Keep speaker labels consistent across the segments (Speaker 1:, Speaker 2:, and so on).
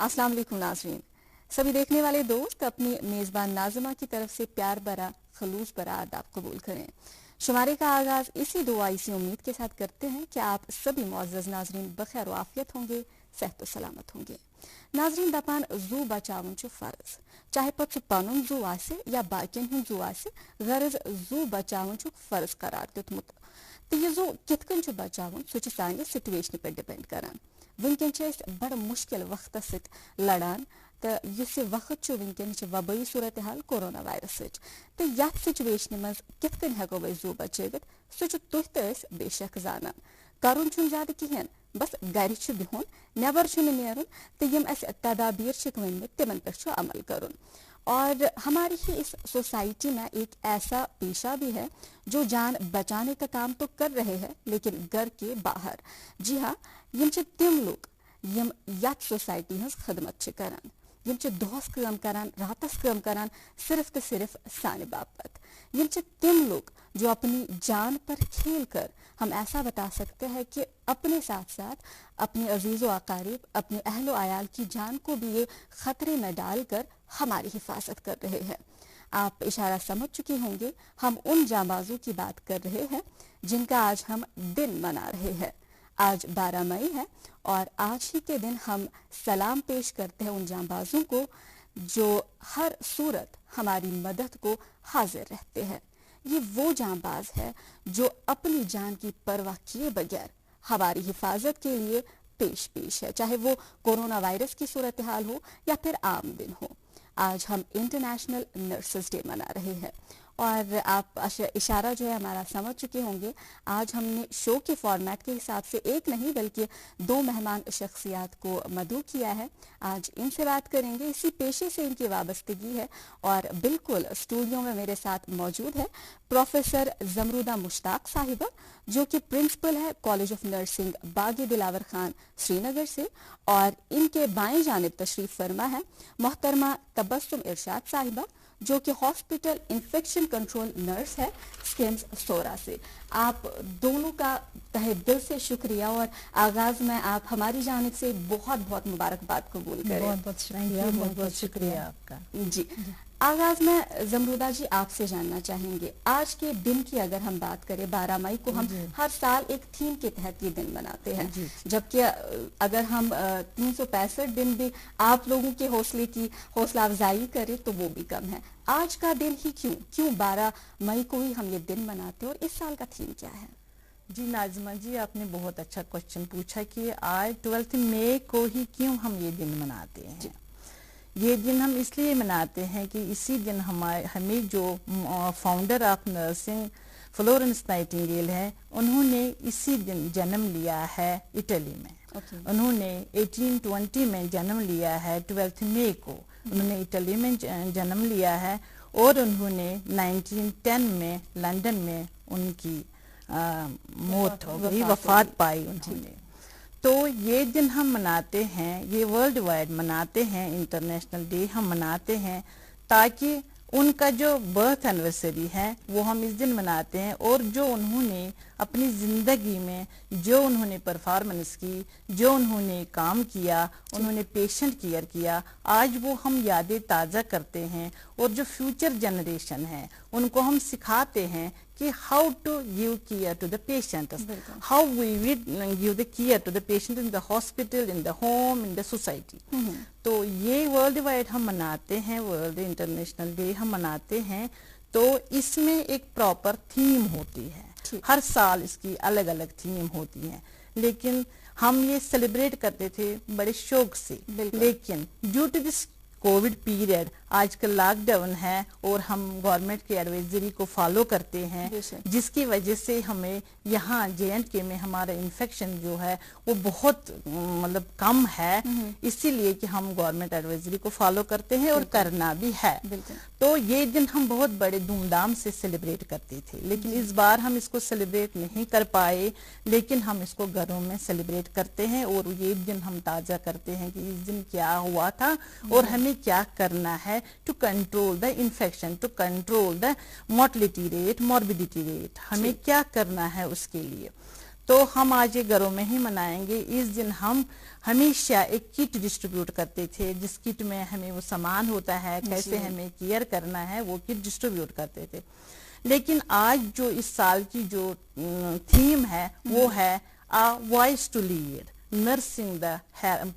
Speaker 1: अस्सलाम वालेकुम नाज़रीन, सभी देखने वाले दोस्त अपनी मेज़बान नाज़िमा की तरफ से प्यार भरा खलूस भरा आदाब कबूल करें। शुमारे का आगाज इसी दुआ इसी उम्मीद के साथ करते हैं कि आप सभी मुअज़्ज़ज़ नाज़रीन बखैर आफियत होंगे, सेहत व सलामत होंगे। नाज़रीन दपान जू बचावन छु फर्ज, चाहे पत्सु पनुन जू आसे या बाकियन हुन जू आसे, गरज जू बचावन छु फर्ज करार दितमुत। तो ये जू कितकन छु बचावन सु छु सानि सिचुएशन पे डिपेंड करान। वुनकन छ अस बड़ मुश्किल वक्त सत लड़ान तो युस वक्त वुनकन वबाई सूरत हाल कोरोना वायरस तो यथ सिचुएशन मज कितकन हेको जू बचवित सह तुह तो बेशक जानान। करुन छुन ज्यादा कहें, बस गर बिहुन नबर नेरुन तो यम अस तदाबीर वन तिमन पे अमल करुन। और हमारी ही इस सोसाइटी में एक ऐसा पेशा भी है जो जान बचाने का काम तो कर रहे हैं लेकिन घर के बाहर। जी हाँ, यम तिम लोग यम यथ सोसाइटी हज खदमत करान, यम दोहस काम करान, रातस काम करान, सिर्फ तो सिर्फ साने बापत। यम तिम लोग जो अपनी जान पर खेल कर, हम ऐसा बता सकते हैं कि अपने साथ साथ अपने अजीज़ो अकारीब, अपने अहलो आयाल की जान को भी ये खतरे में डालकर हमारी हिफाजत कर रहे हैं। आप इशारा समझ चुके होंगे, हम उन जांबाजों की बात कर रहे हैं जिनका आज हम दिन मना रहे हैं। आज 12 मई है और आज ही के दिन हम सलाम पेश करते हैं उन जांबाजों को जो हर सूरत हमारी मदद को हाजिर रहते हैं। ये वो जांबाज है जो अपनी जान की परवाह किए बगैर हमारी हिफाजत के लिए पेश है, चाहे वो कोरोना वायरस की सूरत हाल हो या फिर आम दिन हो। आज हम इंटरनेशनल नर्सेस डे मना रहे हैं और आप इशारा जो है हमारा समझ चुके होंगे। आज हमने शो के फॉर्मेट के हिसाब से एक नहीं बल्कि 2 मेहमान शख्सियात को मदऊ किया है। आज इनसे बात करेंगे, इसी पेशे से इनकी वाबस्तगी है। और बिल्कुल स्टूडियो में मेरे साथ मौजूद है प्रोफेसर जमरूदा मुश्ताक साहिबा जो कि प्रिंसिपल है कॉलेज ऑफ नर्सिंग बागी दिलावर खान श्रीनगर से, और इनके बाएं जानिब तशरीफ फरमा है मोहतरमा तबस्सुम इरशाद साहिबा जो कि हॉस्पिटल इन्फेक्शन कंट्रोल नर्स है स्किम्स सोरा से। आप दोनों का तहे दिल से शुक्रिया और आगाज में आप हमारी जानिब से बहुत बहुत मुबारकबाद कबूल करें।
Speaker 2: बहुत बहुत शुक्रिया, बहुत बहुत शुक्रिया आपका।
Speaker 1: जी, आगाज में जमरूदा जी आपसे जानना चाहेंगे, आज के दिन की अगर हम बात करें 12 मई को हम हर साल एक थीम के तहत ये दिन मनाते हैं, जबकि अगर हम 365 दिन भी आप लोगों के हौसला अफजाई करें तो वो भी कम है। आज का दिन ही क्यों 12 मई को ही हम ये दिन मनाते हैं और इस साल का थीम क्या है?
Speaker 2: जी नाज़िमा जी, आपने बहुत अच्छा क्वेश्चन पूछा कि आज 12 मई को ही क्यों हम ये दिन मनाते हैं। ये दिन हम इसलिए मनाते हैं कि इसी दिन हमें जो founder of nursing Florence Nightingale है, उन्होंने इसी दिन जन्म लिया है इटली में। उन्होंने 1820 में जन्म लिया है, 12 मई को उन्होंने इटली में जन्म लिया है और उन्होंने 1910 में लंदन में उनकी मौत हो गई, वफात पाई उन्होंने। तो ये दिन हम मनाते हैं, ये वर्ल्ड वाइड मनाते हैं, इंटरनेशनल डे हम मनाते हैं ताकि उनका जो बर्थ एनिवर्सरी है वो हम इस दिन मनाते हैं और जो उन्होंने अपनी ज़िंदगी में जो उन्होंने परफॉर्मेंस की, जो उन्होंने काम किया, उन्होंने पेशेंट केयर किया, आज वो हम यादें ताज़ा करते हैं और जो फ्यूचर जनरेशन है उनको हम सिखाते हैं कि how to give care to the patient, how we will give the care to the patient in the hospital, in the home, in the society. तो ये वर्ल्ड वाइड हम मनाते हैं, वर्ल्ड इंटरनेशनल डे हम मनाते हैं। तो इसमें एक प्रॉपर थीम होती है, हर साल इसकी अलग अलग थीम होती है, लेकिन हम ये सेलिब्रेट करते थे बड़े शौक से। लेकिन due to this Covid period आजकल लॉकडाउन है और हम गवर्नमेंट की एडवाइजरी को फॉलो करते हैं, जिसकी वजह से हमें यहाँ J&K में हमारा इन्फेक्शन जो है वो बहुत मतलब कम है, इसीलिए कि हम गवर्नमेंट एडवाइजरी को फॉलो करते हैं और करना भी है। तो ये दिन हम बहुत बड़े धूमधाम से सेलिब्रेट करते थे, लेकिन इस बार हम इसको सेलिब्रेट नहीं कर पाए, लेकिन हम इसको घरों में सेलिब्रेट करते हैं और ये दिन हम ताज़ा करते हैं कि इस दिन क्या हुआ था और हमें क्या करना है to control the infection, to control the mortality rate, morbidity rate, हमें क्या करना है उसके लिए। تو ہم آج یہ گھروں میں ہی منائیں گے. اس دن ہم ہمیشہ ایک کٹ ڈسٹریبیوٹ کرتے تھے جس کٹ میں ہمیں وہ سامان ہوتا ہے, کیسے ہمیں کیئر کرنا ہے, وہ کٹ ڈسٹریبیوٹ کرتے تھے. لیکن آج جو اس سال کی جو تھیم ہے وہ ہے voice to lead, nursing the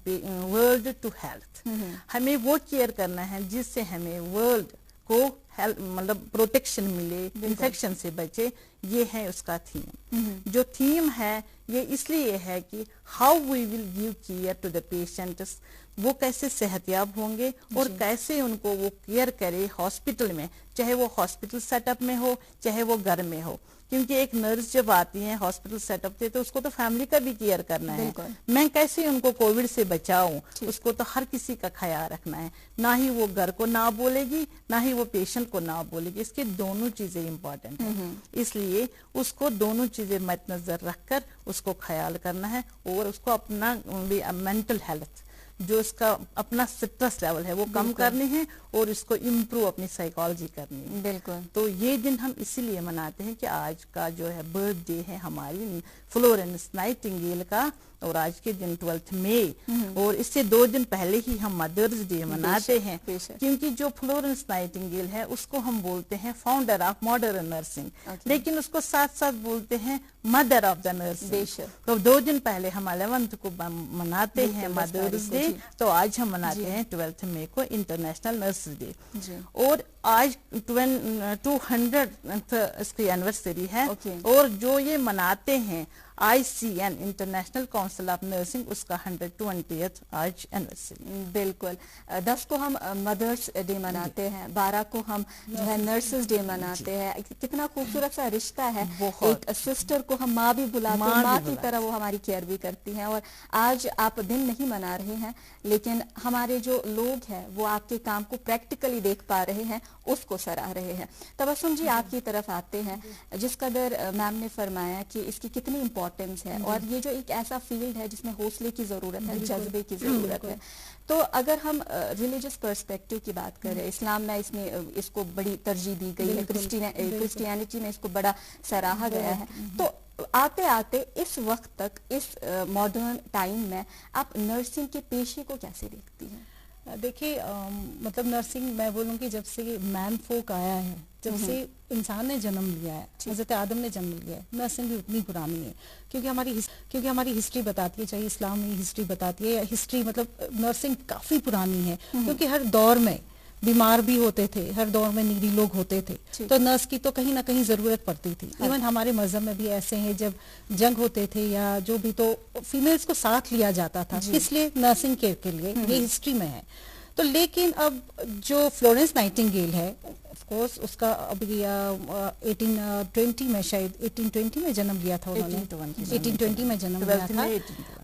Speaker 2: world to health. ہمیں وہ کیئر کرنا ہے جس سے ہمیں ورلڈ کو مطلب پروٹیکشن ملے, انفیکشن سے بچے. یہ ہے اس کا تھیم. جو تھیم ہے یہ اس لیے ہے کہ how we will give care to the patients, وہ کیسے صحت یاب ہوں گے اور کیسے ان کو وہ کیئر کرے ہاسپٹل میں, چاہے وہ ہاسپٹل سیٹ اپ میں ہو چاہے وہ گھر میں ہو. کیونکہ ایک نرس جب آتی ہے ہاسپٹل سیٹ اپ سے تو اس کو تو فیملی کا بھی کیئر کرنا ہے. میں کیسے ان کو کووڈ سے بچاؤں, اس کو تو ہر کسی کا خیال رکھنا ہے. نہ ہی وہ گھر کو نہ بولے گی نہ ہی وہ پیشنٹ کو نہ بولے گی. اس کے دونوں چیزیں امپورٹنٹ ہیں. اس لیے اس کو دونوں چیزیں مد نظر رکھ کر اس کو خیال کرنا ہے اور اس کو اپنا مینٹل ہیلتھ جو اس کا اپنا سٹرس لیول ہے وہ کم کرنے ہیں اور اس کو امپروو اپنی سائیکالوجی کرنی ہے.
Speaker 1: بالکل.
Speaker 2: تو یہ دن ہم اسی لیے مناتے ہیں کہ آج کا جو ہے برتھ ڈے ہے ہماری فلورنس نائٹنگیل کا, اور آج کے دن 12 مئی, اور اس سے 2 دن پہلے ہی ہم مدرز ڈے مناتے ہیں. کیونکہ جو فلورنس نائٹنگیل ہے اس کو ہم بولتے ہیں فاؤنڈر آف ماڈرن نرسنگ, لیکن اس کو ساتھ ساتھ بولتے ہیں مدر آف دا نرسنگ. تو 2 دن پہلے ہم 11 کو مناتے ہیں مدرز ڈے, تو آج ہم مناتے ہیں 12 مئی کو انٹرنیشنل نرس ڈے. اور آج 200 اس کی اینیورسری ہے, اور جو یہ مناتے ہیں ICN international council of nursing, اس کا 120th آج اینیورسری.
Speaker 1: بالکل. 10 کو ہم مدرس ڈے مناتے ہیں, 12 کو ہم جو ہے نرسز ڈے مناتے ہیں. کتنا خوبصورت سا رشتہ ہے, ایک سسٹر کو ہم ماں بھی بلاتے ہیں, ماں کی طرح وہ ہماری کیئر بھی کرتی ہیں. اور آج آپ دن نہیں منا رہے ہیں لیکن ہمارے جو لوگ ہیں وہ آپ کے کام کو پریکٹیکلی دیکھ پا رہے ہیں, اس کو سراہ رہے ہیں. تبسم جی آپ کی طرف آتے ہیں. جس قدر میم نے فرمایا کہ اس کی کتنی امپورٹنس ہے, اور یہ جو ایک ایسا فیلڈ ہے جس میں حوصلے کی ضرورت ہے, جذبے کی ضرورت ہے. تو اگر ہم ریلیجس پرسپیکٹو کی بات کریں, اسلام میں اس کو بڑی ترجیح دی گئی ہے, کرسچینٹی میں اس کو بڑا سراہا گیا ہے. تو آتے آتے اس وقت تک, اس ماڈرن ٹائم میں آپ نرسنگ کے پیشے کو کیسے دیکھتی ہیں؟
Speaker 3: دیکھیے مطلب نرسنگ میں بولوں کہ جب سے مین فوک آیا ہے, جب سے انسان نے جنم لیا ہے, حضرت آدم نے جنم لیا ہے, نرسنگ بھی اتنی پرانی ہے. کیونکہ ہماری ہسٹری بتاتی ہے, چاہے اسلامی ہسٹری بتاتی ہے یا ہسٹری, مطلب نرسنگ کافی پرانی ہے. کیونکہ ہر دور میں بیمار بھی ہوتے تھے, ہر دور میں نیڈی لوگ ہوتے تھے, تو نرس کی تو کہیں نہ کہیں ضرورت پڑتی تھی. ایون ہمارے مذہب میں بھی ایسے ہیں جب جنگ ہوتے تھے یا جو بھی, تو فیمیلز کو ساتھ لیا جاتا تھا, اس لیے نرسنگ کیئر کے لیے یہ ہسٹری میں ہے. تو لیکن اب جو فلورنس نائٹنگیل ہے, آف کورس اس کا ابھی 1820 میں, شاید 1820 میں جنم لیا تھا انہوں نے, 1820 میں جنم لیا تھا.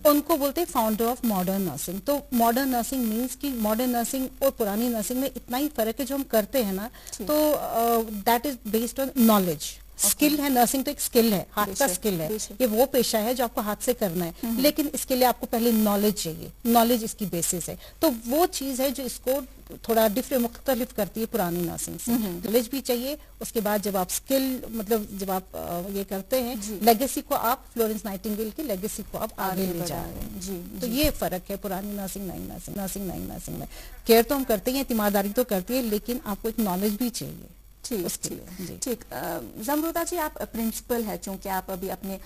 Speaker 3: ان کو بولتے ہیں فاؤنڈر آف ماڈرن نرسنگ. تو ماڈرن نرسنگ مینس کہ ماڈرن نرسنگ اور پرانی نرسنگ میں اتنا ہی فرق ہے جو ہم کرتے ہیں نا, تو that is based on knowledge. Skill ہے, نرسنگ تو ایک اسکل ہے, ہاتھ کا اسکل ہے, یہ وہ پیشہ ہے جو آپ کو ہاتھ سے کرنا ہے, لیکن اس کے لیے آپ کو پہلے نالج چاہیے, نالج اس کی بیسس ہے. تو وہ چیز ہے جو اس کو تھوڑا مختلف کرتی ہے پرانی نرسنگ سے. نالج بھی چاہیے, اس کے بعد جب آپ اسکل, مطلب جب آپ یہ کرتے ہیں, لیگیسی کو آپ فلورنس نائٹنگیل کی لیگیسی کو آپ آگے لے جا رہے ہیں. تو یہ فرق ہے پرانی نرسنگ نئی نرسنگ میں. کیئر تو ہم کرتے ہیں, اعتماداری تو کرتی ہے, لیکن آپ کو ایک نالج بھی چاہیے.
Speaker 1: ٹھیک. زمرودہ جی آپ پرنسپل ہے, چونکہ آپ ابھی اپنے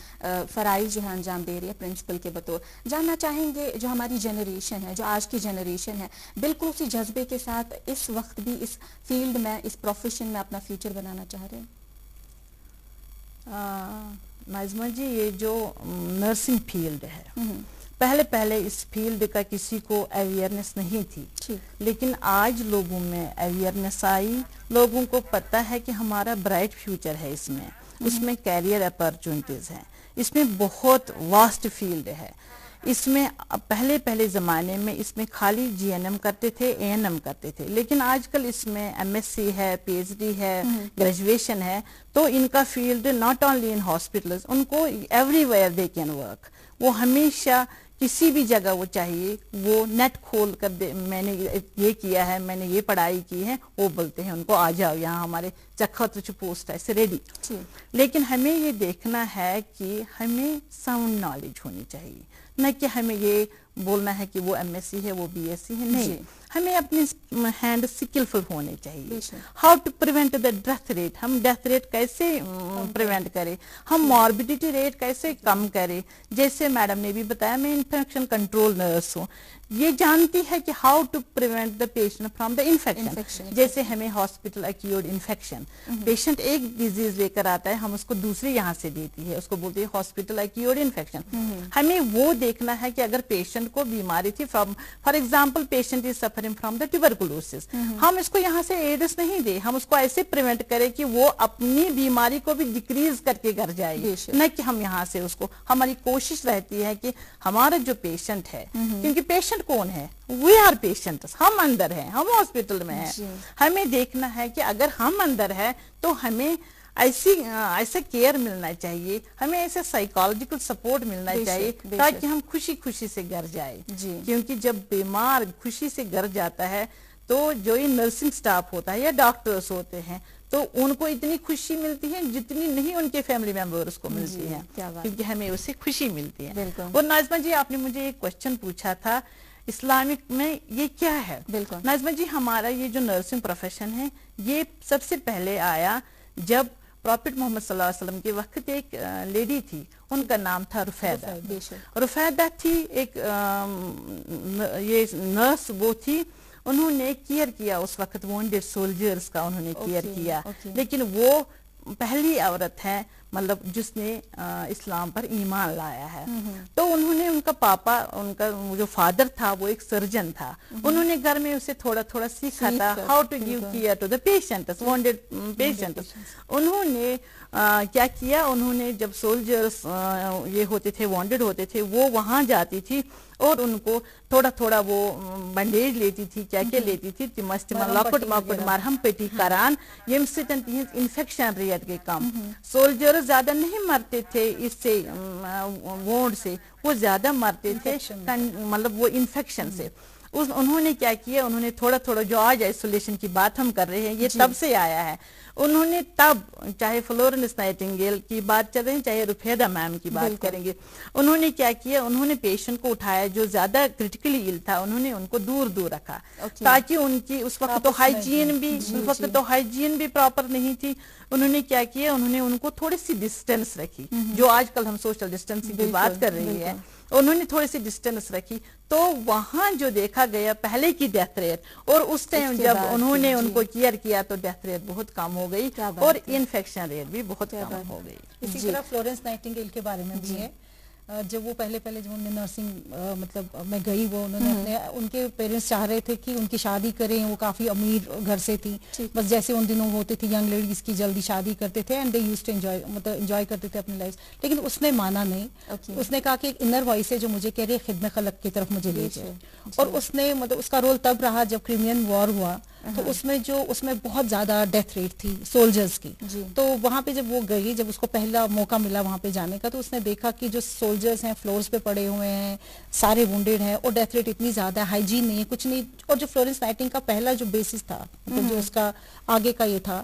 Speaker 1: فرائض جو ہے انجام دے رہی ہے پرنسپل کے بطور, جاننا چاہیں گے جو ہماری جنریشن ہے, جو آج کی جنریشن ہے, بالکل اسی جذبے کے ساتھ اس وقت بھی اس فیلڈ میں, اس پروفیشن میں اپنا فیوچر بنانا چاہ رہے ہیں؟
Speaker 2: ناظمہ جی, یہ جو نرسنگ فیلڈ ہے, پہلے اس فیلڈ کا کسی کو اویئرنیس نہیں تھی, لیکن آج لوگوں میں اویئرنیس آئی. لوگوں کو پتہ ہے کہ ہمارا برائٹ فیوچر ہے اس میں کیریئر اپرچونٹیز ہیں, اس میں بہت واسٹ فیلڈ ہے. اس میں پہلے زمانے میں اس میں خالی GNM کرتے تھے, ANM کرتے تھے, لیکن آج کل اس میں MSc ہے, PhD ہے, گریجویشن ہے. تو ان کا field not only in hospitals, ان کو everywhere they can work. وہ ہمیشہ किसी भी जगह वो चाहिए, वो नेट खोल कर दे, मैंने ये किया है, मैंने ये पढ़ाई की है, वो बोलते हैं उनको आ जाओ यहाँ हमारे चखत पोस्ट है रेडी। लेकिन हमें ये देखना है कि हमें साउंड नॉलेज होनी चाहिए, न कि हमें ये बोलना है कि वो एमएससी है, वो बीएससी है, नहीं, हमें अपने हैंड स्किलफुल होने चाहिए। How to prevent the death rate, हम डेथ रेट कैसे प्रिवेंट करें, हम मॉर्बिडिटी रेट कैसे कम करें। जैसे मैडम ने भी बताया, मैं इन्फेक्शन कंट्रोल नर्स हूँ, ये जानती है कि how to prevent the patient from the infection. जैसे हमें हॉस्पिटल एक्यूर्ड इन्फेक्शन, पेशेंट एक डिजीज लेकर आता है, हम उसको दूसरी यहाँ से देती है, उसको बोलते हैं हॉस्पिटल एक्यूर्ड इन्फेक्शन। हमें वो देखना है कि अगर पेशेंट को बीमारी थी, from for example patient is suffering from the tuberculosis, हम इसको यहाँ से एड्स नहीं दे, हम उसको ऐसे प्रिवेंट करें कि वो अपनी बीमारी को भी डिक्रीज करके घर जाए, न कि हम यहाँ से उसको। हमारी कोशिश रहती है कि हमारा जो पेशेंट है, क्योंकि पेशेंट कौन है, वी आर पेशेंट्स, हम अंदर हैं, हम हॉस्पिटल में हैं, हमें देखना है कि अगर हम अंदर है तो हमें ऐसा केयर मिलना चाहिए, हमें ऐसा साइकोलॉजिकल सपोर्ट मिलना चाहिए ताकि हम खुशी खुशी से घर जाए। क्योंकि जब बीमार खुशी से घर जाता है तो जो ये नर्सिंग स्टाफ होता है या डॉक्टर्स होते हैं, तो उनको इतनी खुशी मिलती है जितनी नहीं उनके फैमिली मेंबर्स को मिलती है, क्योंकि हमें उससे खुशी मिलती है। और नाज़िमा जी, आपने मुझे एक क्वेश्चन पूछा था इस्लामिक में ये क्या है। नाज़िमा जी, हमारा ये जो नर्सिंग प्रोफेशन है, ये सबसे पहले आया जब प्रॉफिट मोहम्मद सल्लल्लाहु अलैहि वसल्लम के वक्त एक लेडी थी, उनका नाम था रुफैदा। रुफैदा थी एक ये नर्स वो थी, उन्होंने केयर किया उस वक्त वॉन्डेड सोल्जर्स का, उन्होंने केयर किया। लेकिन वो पहली औरत है मतलब जिसने इस्लाम पर ईमान लाया है। तो उन्होंने, उनका पापा, उनका जो फादर था वो एक सर्जन था, उन्होंने घर में उसे थोड़ा थोड़ा सीखा था how to give care to the patients, wounded patients. उन्होंने क्या किया, उन्होंने जब सोल्जर्स ये होते थे, वॉन्डेड होते थे, वो वहां जाती थी और उनको थोड़ा थोड़ा वो बंडेज लेती थी, क्या क्या लेती थी, तिमस्तिमन लॉकट मॉकट मरहम पेटी करान, ये इन्फेक्शन रेट के कम। सोल्जर ज्यादा नहीं मरते थे इससे, वोंड से, वो ज्यादा मरते थे मतलब वो इन्फेक्शन से। उन्होंने क्या किया, उन्होंने थोड़ा थोड़ा, जो आज आइसोलेशन की बात हम कर रहे हैं ये तब से आया है, उन्होंने तब, चाहे फ्लोरेंस नाइटिंगेल की बात चल रही है, चाहे रुफैदा मैम की बात करेंगे, उन्होंने क्या किया, उन्होंने पेशेंट को उठाया जो ज्यादा क्रिटिकली इल था, उन्होंने उनको दूर दूर रखा ताकि उनकी उस वक्त तो हाइजीन भी, उस वक्त तो हाइजीन भी प्रॉपर नहीं थी। उन्होंने क्या किया, उन्होंने उनको थोड़ी सी डिस्टेंस रखी, जो आजकल हम सोशल डिस्टेंसिंग की बात कर रही है, उन्होंने थोड़ी सी डिस्टेंस रखी। तो वहां जो देखा गया पहले की डेथ रेट, और उस टाइम जब उन्होंने उनको केयर किया तो डेथ रेट बहुत कम हो गई और इन्फेक्शन रेट भी बहुत कम हो गई।
Speaker 3: इसी तरह फ्लोरेंस नाइटिंगेल के बारे में भी है, जब वो पहले जब उन्होंने नर्सिंग मतलब मैं गई, वो उन्होंने उनके पेरेंट्स चाह रहे थे कि उनकी शादी करें, वो काफी अमीर घर से थी, बस जैसे उन दिनों होते थे यंग लेडीज की जल्दी शादी करते थे and they used to enjoy, मतलब एंजॉय करते थे अपनी लाइफ। लेकिन उसने माना नहीं, उसने कहा कि एक इनर वॉइस है जो मुझे कह रही है खिदमत खलक की तरफ मुझे ले जाए। और उसने मतलब उसका रोल तब रहा जब क्रिमियन वॉर हुआ, तो उसमें बहुत ज्यादा डेथ रेट थी सोल्जर्स की। तो वहां पे जब वो गई, जब उसको पहला मौका मिला वहां पे जाने का, तो उसने देखा कि जो सोल्जर्स हैं फ्लोर्स पे पड़े हुए हैं, सारे वुंडेड हैं और डेथ रेट इतनी ज्यादा, हाइजीन नहीं है, कुछ नहीं। और जो फ्लोरेंस नाइटिंग का पहला जो बेसिस था, मतलब जो उसका आगे का ये था,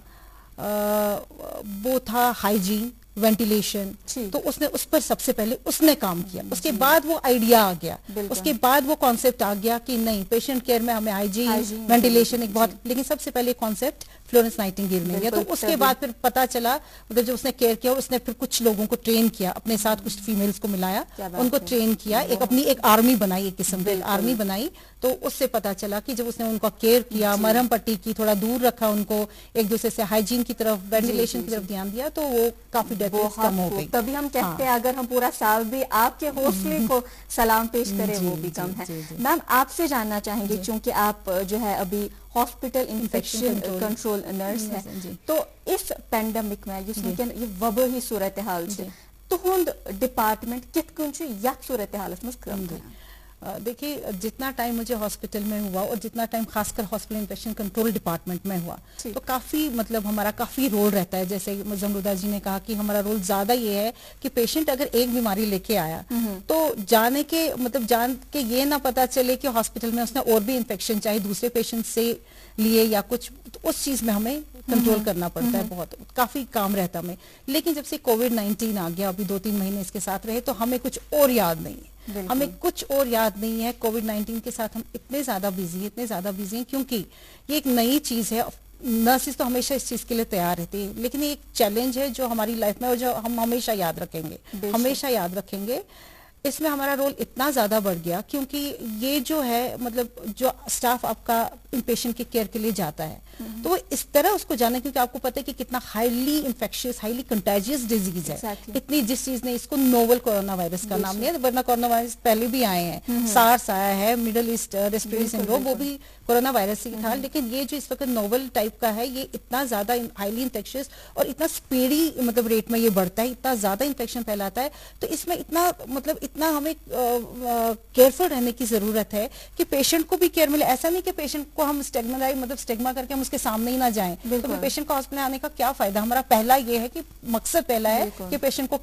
Speaker 3: वो था हाइजीन, वेंटिलेशन। तो उसने उस पर सबसे पहले उसने काम किया, उसके बाद वो आइडिया आ गया, उसके बाद वो कॉन्सेप्ट आ गया कि नहीं, पेशेंट केयर में हमें हाइजीन, वेंटिलेशन एक बहुत, लेकिन सबसे पहले कॉन्सेप्ट फ्लोरेंस नाइटिंगेल में गया। तो उसके बाद फिर पता चला, मतलब जब उसने केयर किया, उसने फिर कुछ लोगों को ट्रेन किया, अपने साथ कुछ फीमेल्स को मिलाया, उनको ट्रेन किया, एक अपनी एक आर्मी बनाई, एक किस्म की आर्मी बनाई। तो उससे पता चला कि जब उसने उनका केयर किया, मरहम पट्टी की, थोड़ा दूर रखा उनको, एक दूसरे से हाइजीन की तरफ, वेंटिलेशन की तरफ ध्यान दिया, तो वो काफी डेथ रेट कम हो गई।
Speaker 1: तभी हम कहते हैं अगर हम पूरा साल भी आपके हौसले को सलाम पेश करें वो भी कम है। मैम, आपसे जानना चाहेंगे, चूंकि आप जो है अभी हॉस्पिटल इन्फेक्शन कंट्रोल नर्स है, तो इस पेंडेमिक में जिसमें ये वबा ही सूरत हाल तुंद डिपार्टमेंट कित कन यथ सूरत हालस मज काम
Speaker 3: دیکھیے جتنا ٹائم مجھے ہاسپٹل میں ہوا اور جتنا ٹائم خاص کر ہاسپٹل انفیکشن کنٹرول ڈپارٹمنٹ میں ہوا تو کافی مطلب ہمارا کافی رول رہتا ہے. جیسے زمردہ جی نے کہا کہ ہمارا رول زیادہ یہ ہے کہ پیشنٹ اگر ایک بیماری لے کے آیا تو جان کے یہ نہ پتا چلے کہ ہاسپٹل میں اس نے اور بھی انفیکشن چاہے دوسرے پیشنٹ سے لیے یا کچھ, تو اس چیز میں ہمیں کنٹرول کرنا پڑتا ہے. بہت کافی کام رہتا ہمیں. لیکن جب سے کووڈ-19 آ گیا, ابھی 2-3 مہینے اس کے ساتھ رہے, تو ہمیں کچھ اور یاد نہیں ہے. ہمیں کچھ اور یاد نہیں ہے. کووڈ-19 کے ساتھ ہم اتنے زیادہ بزی ہیں کیونکہ یہ ایک نئی چیز ہے. نرسز تو ہمیشہ اس چیز کے لیے تیار رہتی ہے, لیکن یہ ایک چیلنج ہے جو ہماری لائف میں, اور جو ہم ہمیشہ یاد رکھیں گے. اس میں ہمارا رول اتنا زیادہ بڑھ گیا کیونکہ یہ جو ہے مطلب جو سٹاف آپ کا ان پیشنٹ کے کیئر کے لیے جاتا ہے تو وہ اس طرح اس کو جانا, کیونکہ آپ کو پتہ ہے کہ کتنا highly infectious, highly contagious disease ہے. اتنی جس چیز نے اس کو نوول کورونا وائرس کا نام لیا, ورنہ کورونا وائرس پہلے بھی آئے ہیں. سارس آیا ہے, مڈل ایسٹ ریسپیریٹری سنڈروم, وہ بھی کورونا وائرس ہی تھا. لیکن یہ جو اس وقت نوول ٹائپ کا ہے, یہ اتنا زیادہ ہائیلی انفیکشیس اور اتنا سپیڈی مطلب ریٹ میں یہ بڑھتا ہے, اتنا زیادہ انفیکشن پھیلاتا ہے. تو اس میں اتنا ہمیں کیئرفل رہنے کی ضرورت ہے کہ پیشنٹ کو بھی کیئر ملے. ایسا نہیں کہ پیشنٹ کو ہم اسٹیگما کر کے ہم اس کے سامنے ہی نہ جائیں, تو پیشنٹ کو ہاسپٹل آنے کا کیا فائدہ. ہمارا پہلا یہ ہے کہ مقصد پہلا ہے کہ پیشنٹ کو